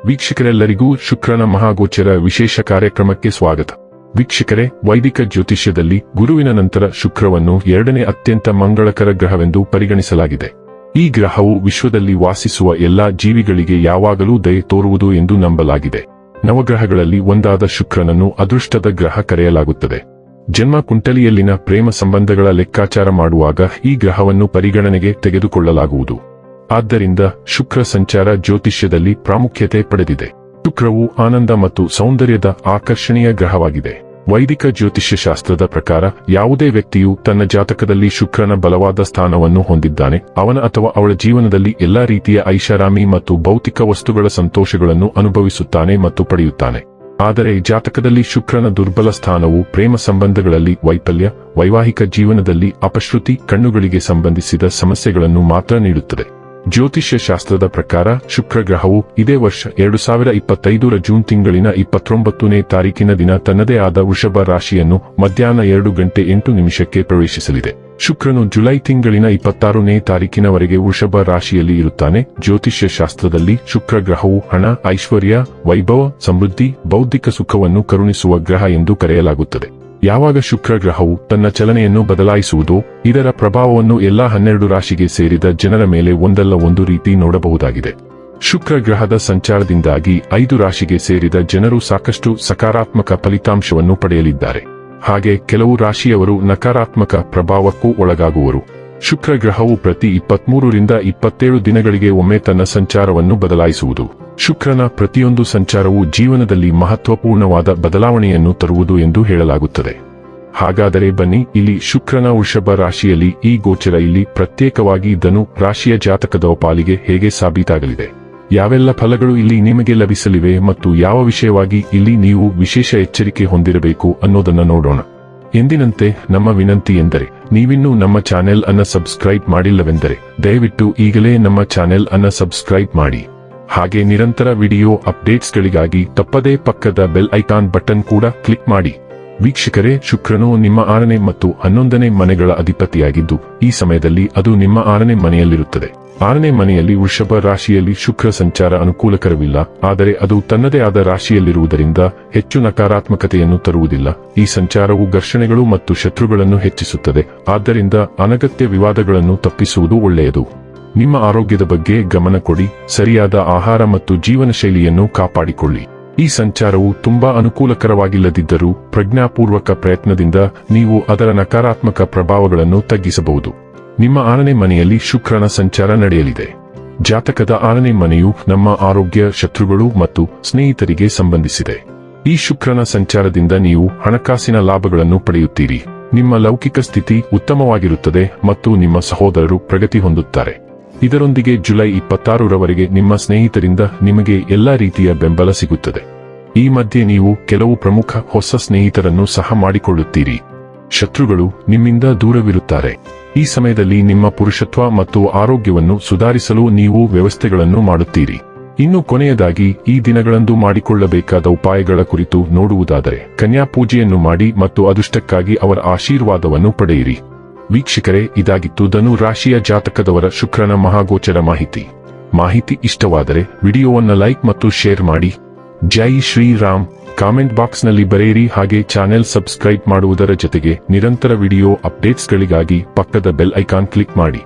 ವೀಕ್ಷಕರೆಲ್ಲರಿಗೂ ಶುಕ್ರನ ಮಹಾಗೋಚರ ವಿಶೇಷ ಕಾರ್ಯಕ್ರಮಕ್ಕೆ ಸ್ವಾಗತ. ವೀಕ್ಷಕರೇ, ವೈದಿಕ ಜ್ಯೋತಿಷ್ಯದಲ್ಲಿ ಗುರುವಿನ ನಂತರ ಶುಕ್ರವನ್ನು ಎರಡನೇ ಅತ್ಯಂತ ಮಂಗಳಕರ ಗ್ರಹವೆಂದು ಪರಿಗಣಿಸಲಾಗಿದೆ. ಈ ಗ್ರಹವು ವಿಶ್ವದಲ್ಲಿ ವಾಸಿಸುವ ಎಲ್ಲಾ ಜೀವಿಗಳಿಗೆ ಯಾವಾಗಲೂ ದಯೆ ತೋರುವುದು ಎಂದು ನಂಬಲಾಗಿದೆ. ನವಗ್ರಹಗಳಲ್ಲಿ ಒಂದಾದ ಶುಕ್ರನನ್ನು ಅದೃಷ್ಟದ ಗ್ರಹ ಕರೆಯಲಾಗುತ್ತದೆ. ಜನ್ಮ ಕುಂಡಲಿಯಲ್ಲಿನ ಪ್ರೇಮ ಸಂಬಂಧಗಳ ಲೆಕ್ಕಾಚಾರ ಮಾಡುವಾಗ ಈ ಗ್ರಹವನ್ನು ಪರಿಗಣನೆಗೆ ತೆಗೆದುಕೊಳ್ಳಲಾಗುವುದು. ಆದ್ದರಿಂದ ಶುಕ್ರ ಸಂಚಾರ ಜ್ಯೋತಿಷ್ಯದಲ್ಲಿ ಪ್ರಾಮುಖ್ಯತೆ ಪಡೆದಿದೆ. ಶುಕ್ರವು ಆನಂದ ಮತ್ತು ಸೌಂದರ್ಯದ ಆಕರ್ಷಣೀಯ ಗ್ರಹವಾಗಿದೆ. ವೈದಿಕ ಜ್ಯೋತಿಷ್ಯ ಶಾಸ್ತ್ರದ ಪ್ರಕಾರ ಯಾವುದೇ ವ್ಯಕ್ತಿಯು ತನ್ನ ಜಾತಕದಲ್ಲಿ ಶುಕ್ರನ ಬಲವಾದ ಸ್ಥಾನವನ್ನು ಹೊಂದಿದ್ದಾನೆ, ಅವನ ಅಥವಾ ಅವಳ ಜೀವನದಲ್ಲಿ ಎಲ್ಲಾ ರೀತಿಯ ಐಷಾರಾಮಿ ಮತ್ತು ಭೌತಿಕ ವಸ್ತುಗಳ ಸಂತೋಷಗಳನ್ನು ಅನುಭವಿಸುತ್ತಾನೆ ಮತ್ತು ಪಡೆಯುತ್ತಾನೆ. ಆದರೆ ಜಾತಕದಲ್ಲಿ ಶುಕ್ರನ ದುರ್ಬಲ ಸ್ಥಾನವು ಪ್ರೇಮ ಸಂಬಂಧಗಳಲ್ಲಿ ವೈಫಲ್ಯ, ವೈವಾಹಿಕ ಜೀವನದಲ್ಲಿ ಅಪಶ್ರುತಿ, ಕಣ್ಣುಗಳಿಗೆ ಸಂಬಂಧಿಸಿದ ಸಮಸ್ಯೆಗಳನ್ನು ಮಾತ್ರ ನೀಡುತ್ತದೆ. ಜ್ಯೋತಿಷ್ಯ ಶಾಸ್ತ್ರದ ಪ್ರಕಾರ ಶುಕ್ರ ಗ್ರಹವು ಇದೇ ವರ್ಷ 2025ರ ಜೂನ್ ತಿಂಗಳಿನ 29ನೇ ತಾರೀಕಿನ ದಿನ ತನ್ನದೇ ಆದ ವೃಷಭ ರಾಶಿಯನ್ನು ಮಧ್ಯಾಹ್ನ 2:08 ಪ್ರವೇಶಿಸಲಿದೆ. ಶುಕ್ರನು ಜುಲೈ ತಿಂಗಳಿನ 26ನೇ ತಾರೀಕಿನವರೆಗೆ ವೃಷಭ ರಾಶಿಯಲ್ಲಿ ಇರುತ್ತಾನೆ. ಜ್ಯೋತಿಷ್ಯ ಶಾಸ್ತ್ರದಲ್ಲಿ ಶುಕ್ರ ಗ್ರಹವು ಹಣ, ಐಶ್ವರ್ಯ, ವೈಭವ, ಸಮೃದ್ಧಿ, ಬೌದ್ಧಿಕ ಸುಖವನ್ನು ಕರುಣಿಸುವ ಗ್ರಹ ಎಂದು ಕರೆಯಲಾಗುತ್ತದೆ. ಯಾವಾಗ ಶುಕ್ರ ಗ್ರಹವು ತನ್ನ ಚಲನೆಯನ್ನು ಬದಲಾಯಿಸುವುದೋ ಇದರ ಪ್ರಭಾವವನ್ನು ಎಲ್ಲಾ 12 ರಾಶಿಗೆ ಸೇರಿದ ಜನರ ಮೇಲೆ ಒಂದಲ್ಲ ಒಂದು ರೀತಿ ನೋಡಬಹುದಾಗಿದೆ. ಶುಕ್ರ ಗ್ರಹದ ಸಂಚಾರದಿಂದಾಗಿ 5 ರಾಶಿಗೆ ಸೇರಿದ ಜನರು ಸಾಕಷ್ಟು ಸಕಾರಾತ್ಮಕ ಫಲಿತಾಂಶವನ್ನು ಪಡೆಯಲಿದ್ದಾರೆ. ಹಾಗೆ ಕೆಲವು ರಾಶಿಯವರು ನಕಾರಾತ್ಮಕ ಪ್ರಭಾವಕ್ಕೂ ಒಳಗಾಗುವರು. ಶುಕ್ರ ಗ್ರಹವು ಪ್ರತಿ 23ರಿಂದ 27 ದಿನಗಳಿಗೆ ಒಮ್ಮೆ ತನ್ನ ಸಂಚಾರವನ್ನು ಬದಲಾಯಿಸುವುದು. ಶುಕ್ರನ ಪ್ರತಿಯೊಂದು ಸಂಚಾರವು ಜೀವನದಲ್ಲಿ ಮಹತ್ವಪೂರ್ಣವಾದ ಬದಲಾವಣೆಯನ್ನು ತರುವುದು ಎಂದು ಹೇಳಲಾಗುತ್ತದೆ. ಹಾಗಾದರೆ ಬನ್ನಿ, ಇಲ್ಲಿ ಶುಕ್ರನ ವೃಷಭ ರಾಶಿಯಲ್ಲಿ ಈ ಗೋಚರ ಇಲ್ಲಿ ಪ್ರತ್ಯೇಕವಾಗಿ ಧನು ರಾಶಿಯ ಜಾತಕದ ಪಾಲಿಗೆ ಹೇಗೆ ಸಾಬೀತಾಗಲಿದೆ, ಯಾವೆಲ್ಲ ಫಲಗಳು ಇಲ್ಲಿ ನಿಮಗೆ ಲಭಿಸಲಿವೆ ಮತ್ತು ಯಾವ ವಿಷಯವಾಗಿ ಇಲ್ಲಿ ನೀವು ವಿಶೇಷ ಎಚ್ಚರಿಕೆ ಹೊಂದಿರಬೇಕು ಅನ್ನೋದನ್ನ ನೋಡೋಣ. ಎಂದಿನಂತೆ ನಮ್ಮ ವಿನಂತಿ ಎಂದರೆ, ನೀವಿನ್ನೂ ನಮ್ಮ ಚಾನೆಲ್ ಅನ್ನು ಸಬ್ಸ್ಕ್ರೈಬ್ ಮಾಡಿಲ್ಲವೆಂದರೆ ದಯವಿಟ್ಟು ಈಗಲೇ ನಮ್ಮ ಚಾನೆಲ್ ಅನ್ನು ಸಬ್ಸ್ಕ್ರೈಬ್ ಮಾಡಿ. ಹಾಗೆ ನಿರಂತರ ವಿಡಿಯೋ ಅಪ್ಡೇಟ್ಸ್ಗಳಿಗಾಗಿ ತಪ್ಪದೇ ಪಕ್ಕದ ಬೆಲ್ ಐಕಾನ್ ಬಟನ್ ಕೂಡ ಕ್ಲಿಕ್ ಮಾಡಿ. ವೀಕ್ಷಕರೇ, ಶುಕ್ರನು ನಿಮ್ಮ 6ನೇ ಮತ್ತು 11ನೇ ಮನೆಗಳ ಅಧಿಪತಿಯಾಗಿದ್ದು ಈ ಸಮಯದಲ್ಲಿ ಅದು ನಿಮ್ಮ 6ನೇ ಮನೆಯಲ್ಲಿರುತ್ತದೆ. 6ನೇ ಮನೆಯಲ್ಲಿ ವೃಷಭ ರಾಶಿಯಲ್ಲಿ ಶುಕ್ರ ಸಂಚಾರ ಅನುಕೂಲಕರವಿಲ್ಲ, ಆದರೆ ಅದು ತನ್ನದೇ ಆದ ರಾಶಿಯಲ್ಲಿರುವುದರಿಂದ ಹೆಚ್ಚು ನಕಾರಾತ್ಮಕತೆಯನ್ನು ತರುವುದಿಲ್ಲ. ಈ ಸಂಚಾರವು ಘರ್ಷಣೆಗಳು ಮತ್ತು ಶತ್ರುಗಳನ್ನು ಹೆಚ್ಚಿಸುತ್ತದೆ. ಆದ್ದರಿಂದ ಅನಗತ್ಯ ವಿವಾದಗಳನ್ನು ತಪ್ಪಿಸುವುದು ಒಳ್ಳೆಯದು. ನಿಮ್ಮ ಆರೋಗ್ಯದ ಬಗ್ಗೆ ಗಮನ ಕೊಡಿ, ಸರಿಯಾದ ಆಹಾರ ಮತ್ತು ಜೀವನ ಶೈಲಿಯನ್ನು ಕಾಪಾಡಿಕೊಳ್ಳಿ. ಈ ಸಂಚಾರವು ತುಂಬಾ ಅನುಕೂಲಕರವಾಗಿಲ್ಲದಿದ್ದರೂ ಪ್ರಜ್ಞಾಪೂರ್ವಕ ಪ್ರಯತ್ನದಿಂದ ನೀವು ಅದರ ನಕಾರಾತ್ಮಕ ಪ್ರಭಾವಗಳನ್ನು ತಗ್ಗಿಸಬಹುದು. ನಿಮ್ಮ 6ನೇ ಮನೆಯಲ್ಲಿ ಶುಕ್ರನ ಸಂಚಾರ ನಡೆಯಲಿದೆ. ಜಾತಕದ 6ನೇ ಮನೆಯು ನಮ್ಮ ಆರೋಗ್ಯ, ಶತ್ರುಗಳು ಮತ್ತು ಸ್ನೇಹಿತರಿಗೆ ಸಂಬಂಧಿಸಿದೆ. ಈ ಶುಕ್ರನ ಸಂಚಾರದಿಂದ ನೀವು ಹಣಕಾಸಿನ ಲಾಭಗಳನ್ನು ಪಡೆಯುತ್ತೀರಿ. ನಿಮ್ಮ ಲೌಕಿಕ ಸ್ಥಿತಿ ಉತ್ತಮವಾಗಿರುತ್ತದೆ ಮತ್ತು ನಿಮ್ಮ ಸಹೋದರರು ಪ್ರಗತಿ ಹೊಂದುತ್ತಾರೆ. ಇದರೊಂದಿಗೆ ಜುಲೈ 26ರವರೆಗೆ ನಿಮ್ಮ ಸ್ನೇಹಿತರಿಂದ ನಿಮಗೆ ಎಲ್ಲಾ ರೀತಿಯ ಬೆಂಬಲ ಸಿಗುತ್ತದೆ. ಈ ಮಧ್ಯೆ ನೀವು ಕೆಲವು ಪ್ರಮುಖ ಹೊಸ ಸ್ನೇಹಿತರನ್ನು ಸಹ ಮಾಡಿಕೊಳ್ಳುತ್ತೀರಿ. ಶತ್ರುಗಳು ನಿಮ್ಮಿಂದ ದೂರವಿರುತ್ತಾರೆ. ಈ ಸಮಯದಲ್ಲಿ ನಿಮ್ಮ ಪುರುಷತ್ವ ಮತ್ತು ಆರೋಗ್ಯವನ್ನು ಸುಧಾರಿಸಲು ನೀವು ವ್ಯವಸ್ಥೆಗಳನ್ನು ಮಾಡುತ್ತೀರಿ. ಇನ್ನು ಕೊನೆಯದಾಗಿ ಈ ದಿನಗಳಂದು ಮಾಡಿಕೊಳ್ಳಬೇಕಾದ ಉಪಾಯಗಳ ಕುರಿತು ನೋಡುವುದಾದರೆ, ಕನ್ಯಾ ಪೂಜೆಯನ್ನು ಮಾಡಿ ಮತ್ತು ಅದೃಷ್ಟಕ್ಕಾಗಿ ಅವರ ಆಶೀರ್ವಾದವನ್ನು ಪಡೆಯಿರಿ. ವೀಕ್ಷಕರೇ, ಇದಾಗಿತ್ತು ಧನು ರಾಶಿಯ ಜಾತಕದವರ ಶುಕ್ರನ ಮಹಾಗೋಚರ ಮಾಹಿತಿ ಇಷ್ಟವಾದರೆ ವಿಡಿಯೋವನ್ನು ಲೈಕ್ ಮತ್ತು ಶೇರ್ ಮಾಡಿ. ಜೈ ಶ್ರೀರಾಮ್. ಕಾಮೆಂಟ್ ಬಾಕ್ಸ್ನಲ್ಲಿ ಬರೆಯಿರಿ. ಹಾಗೆ ಚಾನೆಲ್ ಸಬ್ಸ್ಕ್ರೈಬ್ ಮಾಡುವುದರ ಜೊತೆಗೆ ನಿರಂತರ ವಿಡಿಯೋ ಅಪ್ಡೇಟ್ಸ್ಗಳಿಗಾಗಿ ಪಕ್ಕದ ಬೆಲ್ ಐಕಾನ್ ಕ್ಲಿಕ್ ಮಾಡಿ.